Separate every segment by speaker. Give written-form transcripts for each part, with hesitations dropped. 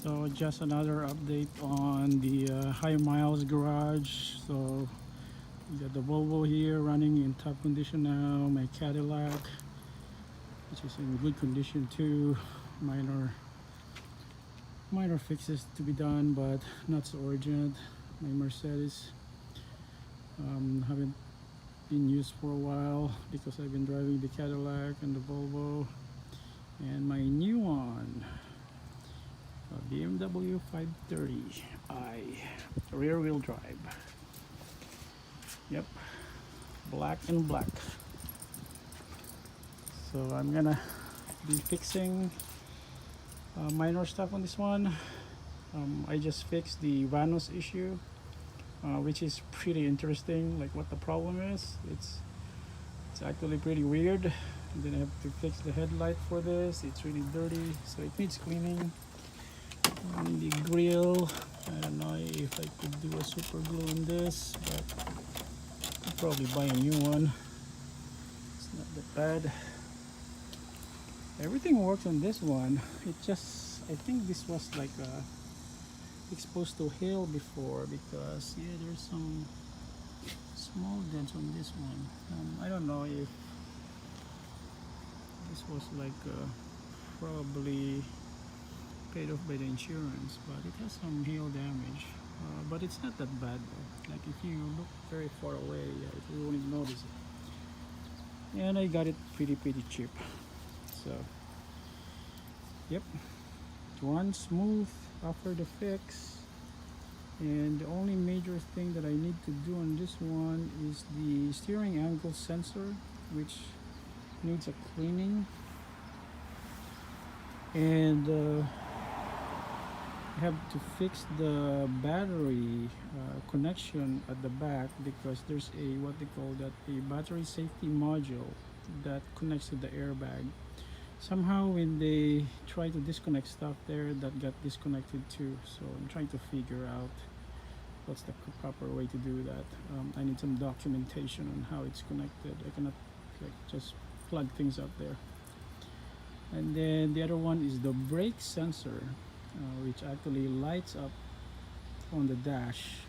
Speaker 1: So just another update on the high miles garage. So we got the Volvo here running in top condition now. My Cadillac, which is in good condition too. Minor fixes to be done, but not so urgent. My Mercedes haven't been used for a while because I've been driving the Cadillac and the Volvo, and my new one, a BMW 530i rear wheel drive. Yep, black and black. So I'm gonna be fixing minor stuff on this one. I just fixed the vanos issue, which is pretty interesting, like what the problem is. It's actually pretty weird. And then I have to fix the headlight for this. It's really dirty, so it needs cleaning. And the grill, I don't know if I could do a super glue on this, but I'll probably buy a new one. It's not that bad. Everything works on this one. It just, I think this was like exposed to hail before, because yeah, there's some small dents on this one. I don't know if this was like probably paid off by the insurance, but it has some hail damage, but it's not that bad though. Like if you look very far away, you won't notice it. And I got it pretty cheap. So yep, it runs smooth after the fix. And the only major thing that I need to do on this one is the steering angle sensor, which needs a cleaning. And I have to fix the battery connection at the back, because there's a, what they call that, a battery safety module that connects to the airbag. Somehow when they try to disconnect stuff there, that got disconnected too. So I'm trying to figure out what's the proper way to do that. I need some documentation on how it's connected. I cannot like just plug things up there. And then the other one is the brake sensor, which actually lights up on the dash.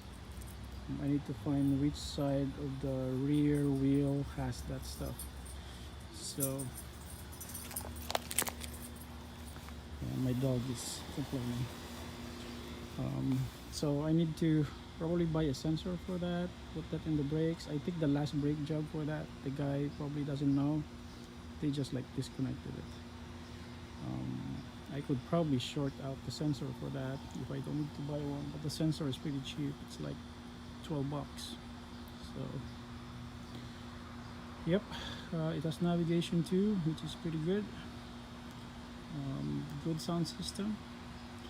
Speaker 1: I need to find which side of the rear wheel has that stuff. So yeah, my dog is complaining. So I need to probably buy a sensor for that, put that in the brakes. I think the last brake job for that, the guy probably doesn't know. They just like disconnected it. I could probably short out the sensor for that if I don't need to buy one, but the sensor is pretty cheap. It's like 12 bucks. So yep, it has navigation too, which is pretty good. Good sound system.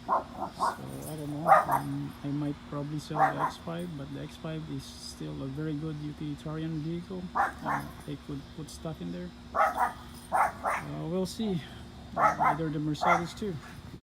Speaker 1: So I don't know, I might probably sell the X5, but the X5 is still a very good utilitarian vehicle. They could put stuff in there. We'll see. Either the Mercedes too.